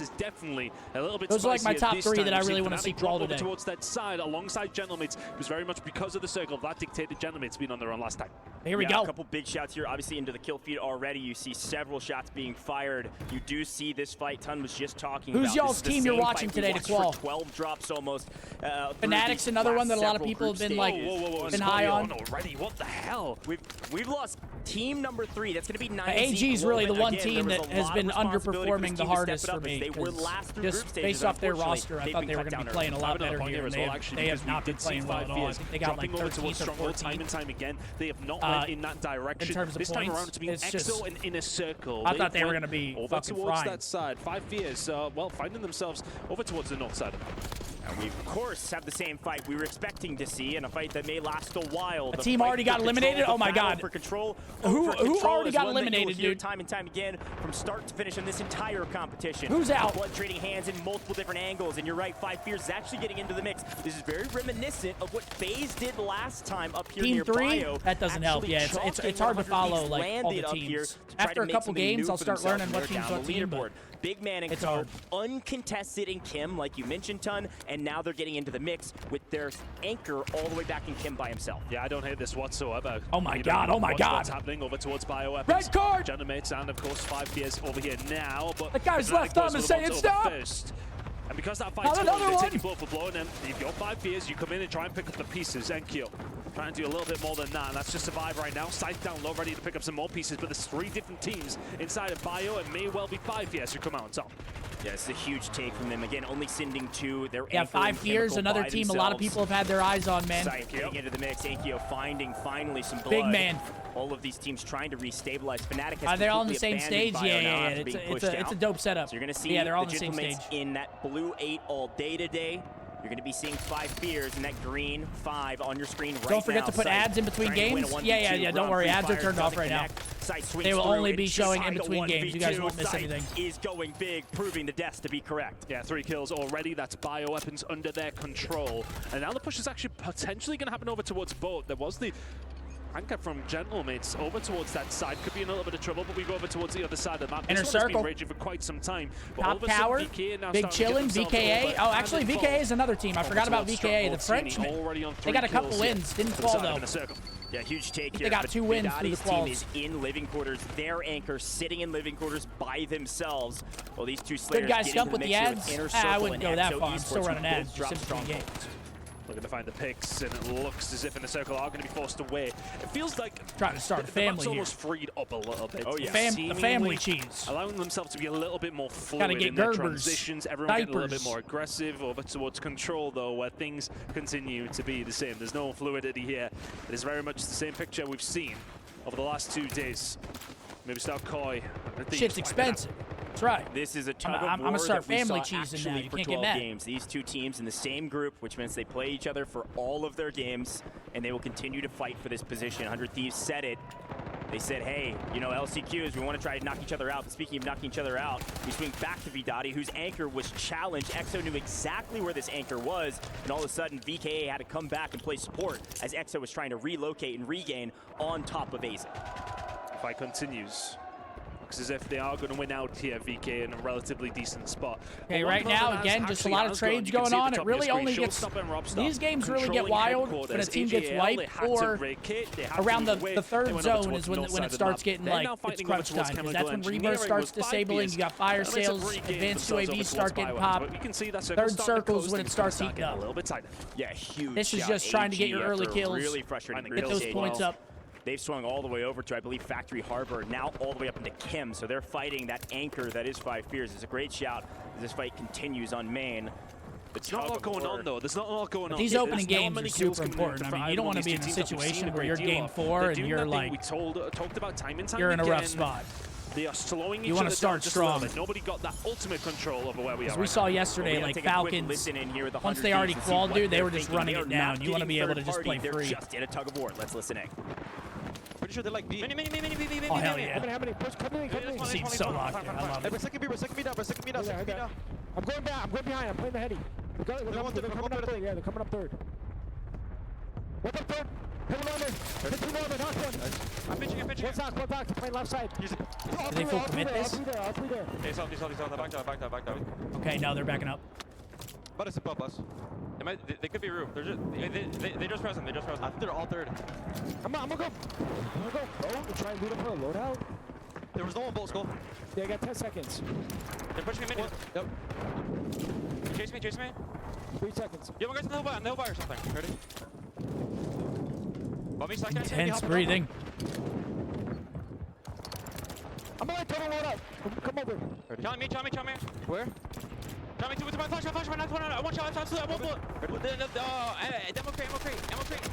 is definitely a little bit Those are like my top three that I really want to see crawl today. Towards that side, alongside Gentlemates, it was very much because of the circle that dictated Gentlemates being on their own last time. Here we go. A couple big shots here, obviously into the kill feed already. You see several shots being fired. You do see this fight Ton was just talking about. Who's y'all's team you're watching today to qual? 12 drops almost. Fnatic's another one that a lot of people have been like been high on already. What the hell? We've lost team number 3. That's going to be 9. AG is really the one team that has been underperforming the hardest for me. They were last through just based off their roster, I thought they were going to be playing a lot better here. They have not been playing well at all. I think they got like 13th or 14th. Time and time again, they have not went in that direction. In terms of this points, time around, it's been EXO and in a circle. I thought they were going to be over fucking towards frying. that side. 5 Fears, well, finding themselves over towards the north side of the map. And we, of course, have the same fight we were expecting to see, and a fight that may last a while. A team already got eliminated? Oh my god. For control. Who already got eliminated, dude? Time and time again, from start to finish in this entire competition. Who's out? Blood trading hands in multiple different angles, and you're right, 5 Fears is actually getting into the mix. This is very reminiscent of what FaZe did last time up here near Bio. That doesn't help. Yeah, it's hard to follow like all the teams. After a couple games, I'll start learning what teams on team. Big man and Co, uncontested in Kim, like you mentioned, Ton, and now they're getting into the mix with their anchor all the way back in Kim by himself. Yeah, I don't hate this whatsoever. Oh my god, oh my god. What's happening over towards Bioweapons. Red card! Gentlemates and, of course, 5 Fears over here now. But the guy's left arm is saying stop! First. And because that fight's going, they're taking blow for blow, and then if you're 5 Fears, you come in and try and pick up the pieces. Enkyo trying to do a little bit more than that, and that's just survive right now. Sight down low, ready to pick up some more pieces, but there's 3 different teams inside of Bio, and may well be 5 Fears who come out on top. Yeah, it's a huge take from them. Again, only sending 2. They're 5 Fears, another team themselves. a lot of people have had their eyes on, man. Sight getting into the mix. Enkyo finding finally some blood. Big man. All of these teams trying to restabilize. Fnatic has Are they all on the same stage? Yeah. It's a dope setup. So you're going to see they're all on the same stage. In that blue 8 all day today. You're going to be seeing 5 Fears in that green 5 on your screen right now. Don't forget to put ads in between games. Yeah, don't worry. Ads are turned off right now. They will only be showing in between games. You guys won't miss anything. Is going big, proving the death to be correct. Yeah, 3 kills already. That's Bioweapons under their control. And now the push is actually potentially going to happen over towards boat. There was the anchor from Gentlemates over towards that side. Could be in a little bit of trouble, but we go over towards the other side of the map. Inner this circle. Has been raging for quite some time. But top tower, big chillin', VKA. Oh, actually, VKA is another team. I forgot about VKA. The Frenchmen. They got a couple wins. Didn't fall, though. Yeah, huge take here. They got 2 wins through the quals. Team is in living quarters. Their anchor sitting in living quarters by themselves. Well, these 2 Slayers good guy Scump with the ads. I wouldn't go that far. I'm still running ads. Just in between games. Looking to find the picks, and it looks as if in the circle are going to be forced away. It feels like trying to start a family here. Almost freed up a little bit. Oh yeah, the family cheese. Allowing themselves to be a little bit more fluid in their transitions. Everyone getting a little bit more aggressive. Over towards control though, where things continue to be the same. There's no fluidity here. It is very much the same picture we've seen over the last 2 days. Maybe start coy. Shit's expensive. That's right. This is a tug of war. I'm gonna start family cheesing now. You for can't 12 get mad. games. These 2 teams in the same group, which means they play each other for all of their games, and they will continue to fight for this position. 100 Thieves said it. They said, hey, you know, LCQs, we want to try to knock each other out. But speaking of knocking each other out, we swing back to Vidati, whose anchor was challenged. EXO knew exactly where this anchor was, and all of a sudden, VKA had to come back and play support as EXO was trying to relocate and regain on top of AZ. Fight continues. Looks as if they are going to win out here, VK, in a relatively decent spot. Okay, right now, again, just a lot of trades going on. It really only gets... These games really get wild when a team gets wiped, or around the 3rd zone is when it starts getting like, it's crunch time. Because that's when Reverse starts disabling, you got fire sales, advanced UAVs start getting popped. 3rd circles when it starts heating up. Yeah, huge. This is just trying to get your early kills, really frustrating. get those points up. They've swung all the way over to, I believe, Factory Harbor, now all the way up into Kim. So they're fighting that anchor that is 5 Fears. It's a great shout as this fight continues on main. There's not a lot going on, though. There's not a lot going on. These opening games are super important. I mean, you don't want to be in a situation where you're game 4 and you're like, we talked about time and time you're in a rough spot. They are slowing each you want to start strong. Nobody got that ultimate control over where we are. We saw yesterday, like Falcons, once they already qualled, dude, they were just running it down. You want to be able to just play free. They're just in a tug of war. Let's listen in. Pretty sure they're like B. Oh, hell yeah. It seems so locked in. I love it. Second B down. I'm going back. I'm going behind. I'm playing the heady. They're coming up third. Yeah, they're coming up third. What's up third? Hit one Norman. Hit two Norman. Knock one. I'm pitching. One back. Play left side. Do they full commit this? All three there. He's off. Back down. Okay, no, they're backing up. But it's above us. They could be roof. They're just they just present. I think they're all third. I'm gonna go. Oh, we try and lead up for a loadout. There was no one bolt skull. Yeah, I got 10 seconds. They're pushing him in. Yep. Chase me. 3 seconds. Yeah, we're going to the hill by or something. Ready? Bobby, second. Intense breathing. I'm gonna let Total load up. Come over. Challenge me. Where? Challenge me to my flash. One shot. One bullet. Demo crate.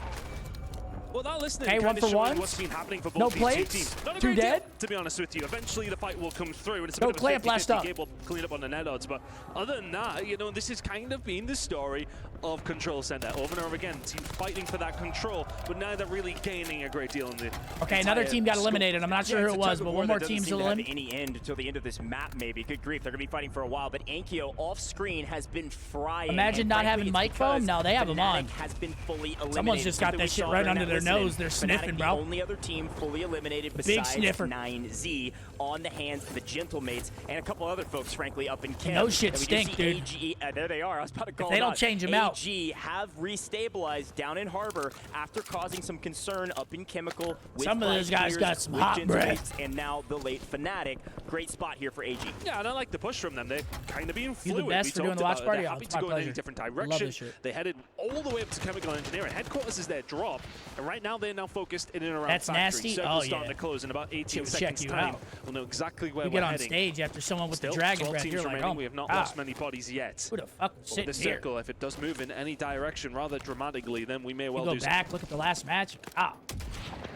Well, now listening, hey, 1 for 1. What's been happening for both no these plates. two teams. Not a 2 great dead. deal, to be honest with you. Eventually, the fight will come through, and it's a Go bit of a clamp, blast 50-50 up. game. We'll clean up on the net odds, but other than that, you know, this has kind of been the story of Control Center. Over and over again, teams fighting for that control, but neither really gaining a great deal in the Okay, another team got eliminated. I'm not sure who it was, but one more team's eliminated. Any end until the end of this map, maybe. Good grief, they're gonna be fighting for a while. But Ankyo off screen has been frying. Imagine not having mic foam. No, they have them on. Has been fully eliminated. Someone's just got that shit right under their nose. They're sniffing, bro. The only other team fully eliminated Big besides sniffer. 9Z on the hands of the Gentlemates and a couple other folks, frankly, up in Chem. No shit stink, dude. AG, there they are. I was about to call They don't change them out. AG have restabilized down in Harbor after causing some concern up in Chemical. With Some of those guys got some hot breath. And now the late Fnatic. Great spot here for AG. Yeah, and I like the push from them. They're kind of being fluid. You the best for doing the watch party? They're Oh, happy it's to my go in any pleasure. different Love direction. this shit. They headed all the way up to Chemical Engineering. Headquarters is their drop, and right now they're now focused in and around That's factory. nasty. Circle's Oh, starting yeah. to close in about 18 Shit will check seconds you time. out. We'll know exactly where You we're get on heading. stage after someone with Still, the dragon 12 breath. teams You're like, remaining. oh, We have not God. lost many bodies yet. Who the fuck was But sitting this here? circle, if it does move in any direction rather dramatically, then we may You well go do back, look at the last match. Ah,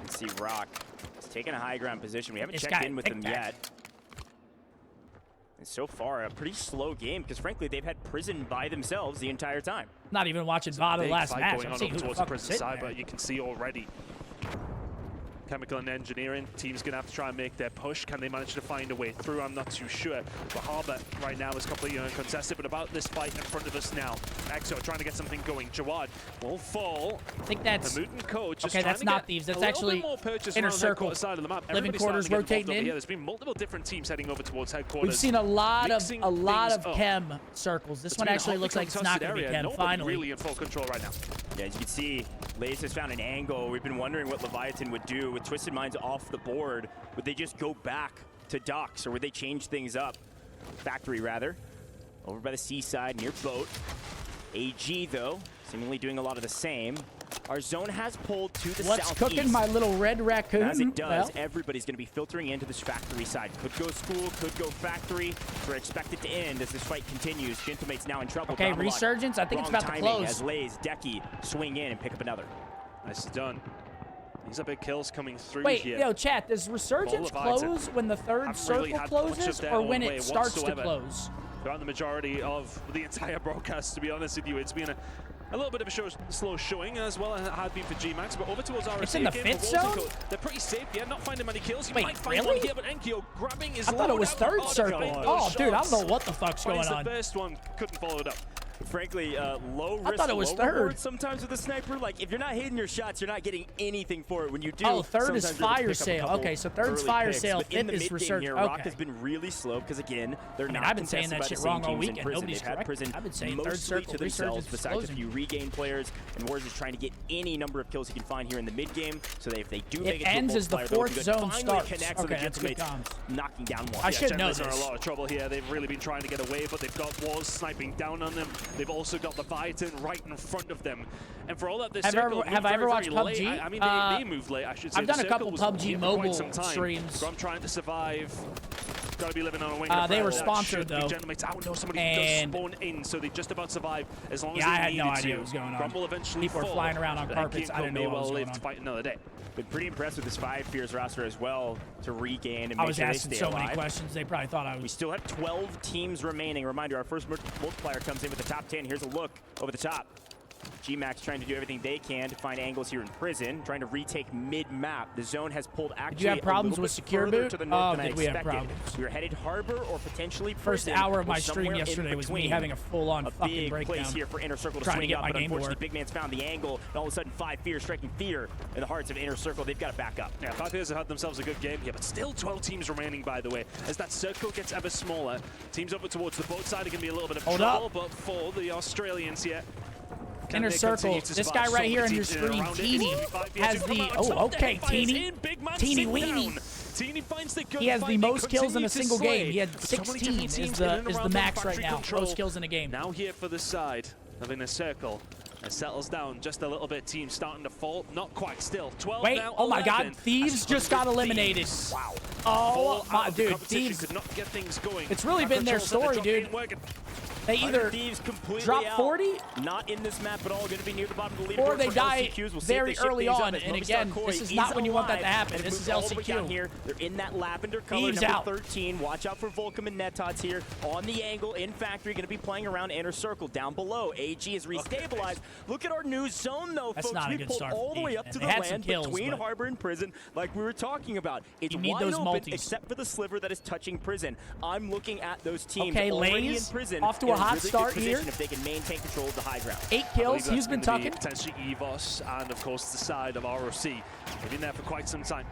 Let's see Rock. He's taking a high ground position. We haven't This checked guy, in with take them that. yet. And so far, a pretty slow game because, frankly, they've had Prison by themselves the entire time. not even watching VOD the Big last fight match. going I'm on seeing over who the towards the fuck was prison sitting side, there. but you can see already Chemical and Engineering team's gonna have to try and make their push. Can they manage to find a way through? I'm not too sure. But Harbor right now is completely uncontested. But about this fight in front of us now, Exo trying to get something going. Jawad will fall. I think that's The Mutant coach just okay. trying That's to not get thieves. a That's little actually bit more purchase inner around circle. headquarters side of the map. Living Everybody's quarters starting to get rotating involved over in. here. There's been multiple different teams heading over towards headquarters. We've seen a lot of mixing things up. chem circles. This one Between actually the looks like it's not going to be area, chem. nobody Finally, really in full control right now. Yeah, as you can see, Lays has found an angle. We've been wondering what Leviathan would do with Twisted Minds off the board. Would they just go back to docks, or would they change things up? Factory, rather. Over by the seaside, near boat. AG, though, seemingly doing a lot of the same. Our zone has pulled to the what's southeast. cooking, my little red raccoon? As it does, Well, everybody's going to be filtering into this factory side. Could go school, could go factory. We're expected to end as this fight continues. Gentlemate's now in trouble. okay, Bravo Lock. resurgence. I think it's Wrong about to timing close. as Lays, Decky swing in and pick up another. Nice done. These are big kills coming through Wait, here. yo, chat. Does resurgence close when the third haven't really circle had much of closes, their or own when way it starts whatsoever. to close? Throughout the majority of the entire broadcast, to be honest with you, it's been a little bit of a slow showing as well as it had been for G-Max, but over towards RSA It's in the again, fifth for Walls and zone? Co, they're pretty safe, yeah, not finding many kills. You Wait, might find really? one here, but Enkyo grabbing his I thought it was loadout. third Oh, circle. they're finding Oh, those dude, I don't shots. know what the fuck's going Finds on. the first one, couldn't follow it up. Frankly, low risk, thought it was low third. reward sometimes with a sniper. Like, if you're not hitting your shots, you're not getting anything for it. When you do, Oh, third is sometimes you're able to fire pick up a sale. couple Okay, so third's early fire picks. sale, But in the fifth is mid-game research. here, Rock Okay. has been really slow because, again, they're not I've been saying contested that by shit the same wrong all teams in weekend. Prison. Nobody's They've had correct. Prison I've been saying mostly third circle, to themselves, resurgence, besides a explosion. few regain players. And Wars is trying to get any number of kills he can find here in the mid-game, so that if they do make it to a ends as the multiplier, they'll fourth be good. zone Finally starts. connects with Okay, the that's good Gentlemates, comms. knocking down one. I should know Gentlemates are in this. a lot of trouble here. They've really been trying to get away, but they've got Wars sniping down on them. They've also got the Leviathan right in front of them. And for all that, this circle have moved I ever very, watched very late. PUBG? I mean, they moved late, I should say. I've done The a couple circle was PUBG here for mobile quite some time. streams. So I'm trying to survive. Got to be living on a wing. They were sponsored, though. Gentlemates. Oh no, somebody And- does spawn in, so they just about survive as long as Yeah, I they had needed no idea to. what was going on. Rumble eventually People were fall, flying around on but carpets. Kinko I didn't know may what well was live going to on. fight another day. Been pretty impressed with this 5 Fears roster as well to regain and I make was sure they asking stay so alive. many questions. They probably thought I We was. still have 12 teams remaining. Reminder, our first multiplier comes in with the top 10. Here's a look over the top. G-Max trying to do everything they can to find angles here in prison, trying to retake mid-map. The zone has pulled actually Did you have problems with secure boot? to the north than I did we have expected. problems? We were headed harbor or potentially First prison, hour of my or stream somewhere yesterday in was me between. having a full-on A fucking big breakdown. place here for Inner Circle to Trying to swing get up, my but game to unfortunately, work. Big Man's found the angle, and all of a sudden 5 Fear striking fear in the hearts of Inner Circle. They've got to back up. Yeah, 5 Fears have had themselves a good game here, but still 12 teams remaining, by the way. As that circle gets ever smaller, teams over towards the boat side are going to be a little bit of trouble, but for the Australians here, Inner Circle, this guy right here on your screen, Teeny, has the, oh, okay, Teeny Weenie. Teeny finds the gun. He has the most kills in a single game. He had 16 is the max right now, most kills in a game. Now here for the side of Inner Circle. It settles down just a little bit. Team starting to fall. Not quite still. 12 Wait, now, oh my 11. God, Thieves just got eliminated. Wow. Oh my, dude, Thieves could not get things going. It's really been their story, dude. They either drop 40, not in this map at all, going to be near the bottom of the leaderboard, or they die we'll very early on. And again, this is not when you want that to happen. This is LCQ. Here. They're in that lavender color, Thieves number out. 13. Watch out for Volcom and Netots here on the angle in factory. Going to be playing around Inner Circle down below. AG is restabilized. Look at our new zone, though, That's folks. not a We good pulled start all the way up to the land between Harbor and Prison, like we were talking about. It's wide open, except for the sliver that is touching Prison. I'm looking at those teams already in Prison. Off to a hot start here. If they can maintain control of the high ground. 8 kills, he's been tucking. Potentially EVOS and, of course, the side of ROC. They've been there for quite some time.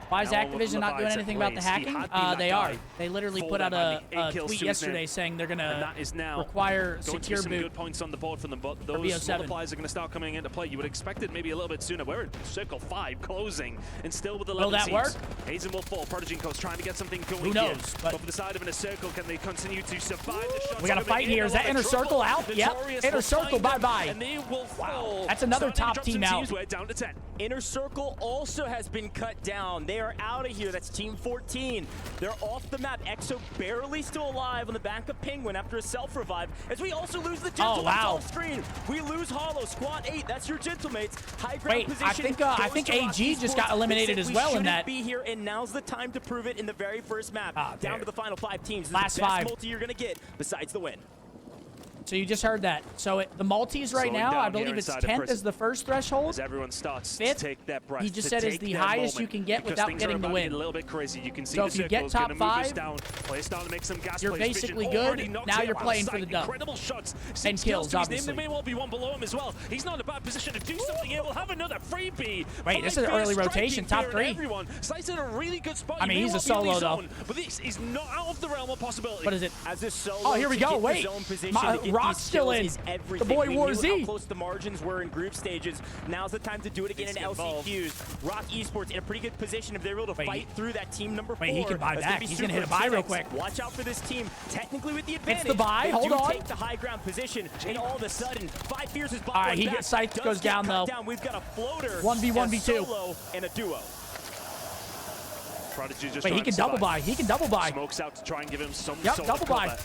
Why is Activision not doing anything about the hacking? They are. They literally put out a tweet yesterday saying they're going to require secure boot. Good points on the board from them, but those multipliers are going to start coming into play. You would expect it maybe a little bit sooner. We're in Circle 5 closing, and still with 11 teams. Will that work? Hazen will fall. Prodigy and Coast trying to get something going. Who knows? Here. But for the side of Inner Circle, can they continue to survive the shots? We got a fight here. Is that Inner Circle out? Yep. Inner Circle, bye-bye. And they will fall. That's another top team out. We're down to 10. Inner Circle also has been cut down. They are out of here. That's Team 14. They're off the map. EXO barely still alive on the back of Penguin after a self-revive. As we also lose the Gentlemates off screen. We lose Hollow. Squad 8. That's your Gentlemates. High ground position. I think AG just got eliminated as well in that. Be here, and now's the time to prove it in the very first map. Down to the final 5 teams. This Last is the best 5 multi you're gonna get besides the win. So you just heard that. So the multis right now, I believe it's 10th is the first threshold. As everyone starts 5th, to take that breath. he just said is the highest you can get without getting the win. A little bit crazy. You can see so if you get top 5, to make some gas you're basically good. Now you're playing for the dub. Incredible shots and kills, obviously. There may well be one below him as well. He's not in a bad position to do something here. We'll have another freebie. Wait, this is an early rotation, top 3. Everyone, Slice in a really good spot. I mean, he's a solo though. But this is not out of the realm of possibility. What is it? As a solo, oh, here we go. Wait, Rock's still in. The boy War Z. How close the margins were in group stages. Now's the time to do it again in LCQs. Rock Esports in a pretty good position if they're able to fight through that team number 4. Wait, he can buy back. He's gonna hit a buy real quick. Watch out for this team. Technically with the advantage. It's the buy. Hold on. Take the high ground position, and all of a sudden, 5 Fears is all right, he gets sight, goes down though. We've got a floater, 1v1v2, solo, and a duo. Prodigy just wait, he can double buy. He can double buy. Smokes out to try and give him some sort of double buy. cover.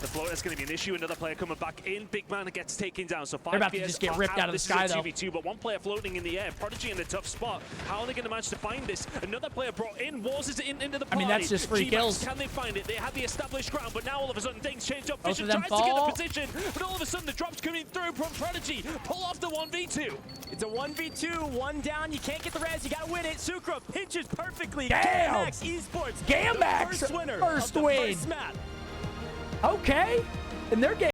The floater's going to be an issue. Another player coming back in. Big man gets taken down. So 5 They're about to just get ripped out of the sky, though. 2v2, but one player floating in the air. Prodigy in a tough spot. How are they going to manage to find this? Another player brought in. Wars is into the party. I mean, that's just free kills. Can they find it? They had the established ground, but now all of a sudden things change up. Both Vision of them tries to get fall. the position, but all of a sudden the drop's coming through from Prodigy. Pull off the 1v2. It's a 1v2, 1 down. You can't get the res. You got to win it. Sukra pinches perfectly. Damn! Gamax Esports. Gamax, First winner first of the win. first map. Okay. In their game.